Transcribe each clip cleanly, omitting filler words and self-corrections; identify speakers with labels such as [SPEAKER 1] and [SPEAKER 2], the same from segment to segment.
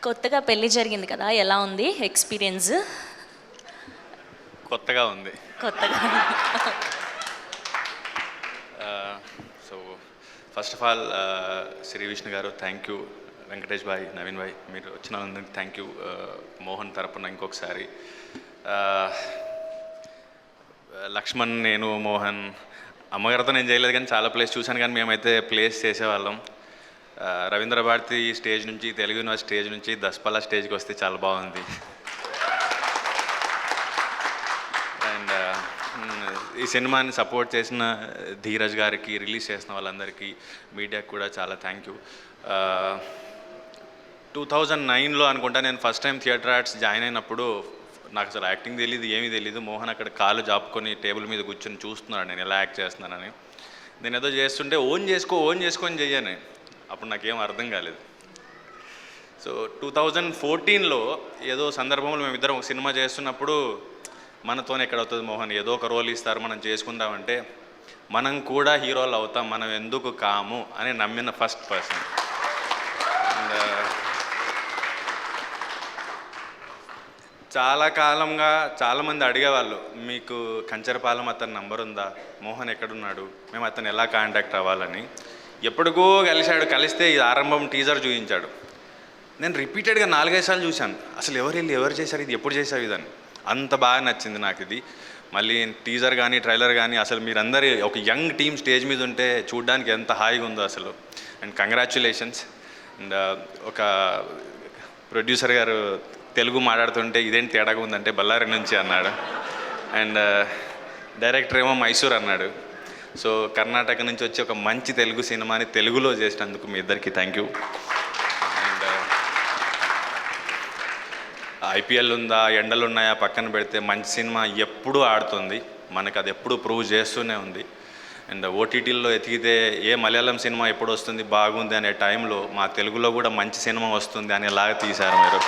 [SPEAKER 1] కొత్తగా పెళ్లి జరిగింది కదా, ఎలా ఉంది ఎక్స్పీరియన్స్?
[SPEAKER 2] కొత్తగా ఉంది.
[SPEAKER 1] కొత్తగా
[SPEAKER 2] so first of all Shri Vishnu గారు థ్యాంక్ యూ, వెంకటేష్ భాయ్, నవీన్ భాయ్ మీరు వచ్చినందుకు థ్యాంక్ యూ. మోహన్ తరపున ఇంకొకసారి లక్ష్మణ్, నేను, మోహన్, అమ్మగారితో నేను చేయలేదు కానీ చాలా ప్లేస్ చూశాను, కానీ మేమైతే ప్లేస్ చేసేవాళ్ళం. రవీంద్ర భారతి స్టేజ్ నుంచి, తెలుగు యూనివర్సిటీ స్టేజ్ నుంచి దసపల్లా స్టేజ్కి వస్తే చాలా బాగుంది. అండ్ ఈ సినిమాని సపోర్ట్ చేసిన ధీరజ్ గారికి, రిలీజ్ చేసిన వాళ్ళందరికీ, మీడియాకి కూడా చాలా థ్యాంక్ యూ. 2009లో అనుకుంటా నేను first time theatre arts join అయినప్పుడు నాకు అసలు యాక్టింగ్ తెలియదు, ఏమీ తెలియదు. మోహన్ అక్కడ కాళ్ళు జాపుకొని టేబుల్ మీద కూర్చొని చూస్తున్నాడు నేను ఎలా యాక్ట్ చేస్తున్నానని. నేను ఏదో చేస్తుంటే ఓన్ చేసుకొని చెయ్యాను. అప్పుడు నాకేం అర్థం కాలేదు. సో 2014లో ఏదో సందర్భంలో మేమిద్దరం ఒక సినిమా చేస్తున్నప్పుడు మనతోనే ఎక్కడవుతుంది మోహన్, ఏదో ఒక రోల్ ఇస్తారు మనం చేసుకుందామంటే, మనం కూడా హీరోలు అవుతాం, మనం ఎందుకు కాము అని నమ్మిన ఫస్ట్ పర్సన్. అండ్ చాలా కాలంగా చాలామంది అడిగేవాళ్ళు, మీకు కంచరపాలెం అతని నంబర్ ఉందా, మోహన్ ఎక్కడున్నాడు, మేము అతను ఎలా కాంటాక్ట్ అవ్వాలని. ఎప్పటికో కలిస్తే ఇది ఆరంభం టీజర్ చూపించాడు. నేను రిపీటెడ్గా 4-5 సార్లు చూశాను, అసలు ఎవరు చేశారు ఇది, ఎప్పుడు చేశారు ఇదని. అంత బాగా నచ్చింది నాకు ఇది. మళ్ళీ టీజర్ కానీ ట్రైలర్ కానీ అసలు మీరందరూ ఒక యంగ్ టీమ్ స్టేజ్ మీద ఉంటే చూడడానికి ఎంత హాయిగా ఉందో అసలు. And congratulations. అండ్ ఒక ప్రొడ్యూసర్ గారు తెలుగు మాట్లాడుతుంటే ఇదేంటి తేడాగా ఉందంటే బళ్ళారి నుంచి అన్నాడు. అండ్ డైరెక్టర్ ఏమో మైసూర్ అన్నాడు. సో కర్ణాటక నుంచి వచ్చి ఒక మంచి తెలుగు సినిమాని తెలుగులో చేసినందుకు మీ ఇద్దరికి థ్యాంక్ యూ. అండ్ ఐపీఎల్ ఉందా, ఎండలు ఉన్నాయా పక్కన పెడితే మంచి సినిమా ఎప్పుడూ ఆడుతుంది, మనకు అది ఎప్పుడు ప్రూవ్ చేస్తూనే ఉంది. అండ్ ఓటీటీల్లో ఎతికితే ఏ మలయాళం సినిమా ఎప్పుడు వస్తుంది బాగుంది అనే టైంలో మా తెలుగులో కూడా మంచి సినిమా వస్తుంది అనేలాగా తీశారు మీరు.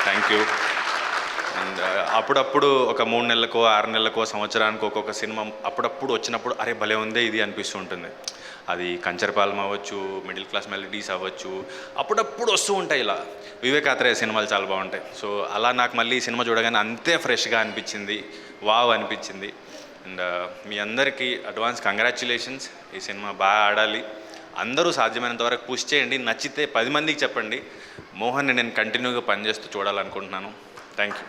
[SPEAKER 2] Thank you. అండ్ అప్పుడప్పుడు ఒక 3 నెలలకో 6 నెలలకో సంవత్సరానికి ఒక్కొక్క సినిమా అప్పుడప్పుడు వచ్చినప్పుడు అరే భలే ఉందే ఇది అనిపిస్తూ ఉంటుంది. అది కంచరపాలెం అవ్వచ్చు, మిడిల్ క్లాస్ మెలడీస్ అవ్వచ్చు, అప్పుడప్పుడు వస్తూ ఉంటాయి. ఇలా వివేకాత్రేయ సినిమాలు చాలా బాగుంటాయి. సో అలా నాకు మళ్ళీ ఈ సినిమా చూడగానే అంతే ఫ్రెష్గా అనిపించింది, వావ్ అనిపించింది. అండ్ మీ అందరికీ అడ్వాన్స్ కంగ్రాచ్యులేషన్స్. ఈ సినిమా బాగా ఆడాలి, అందరూ సాధ్యమైనంత వరకు పుష్ చేయండి, నచ్చితే 10 మందికి చెప్పండి. మోహన్ని నేను కంటిన్యూగా పనిచేస్తూ చూడాలనుకుంటున్నాను. Thank you.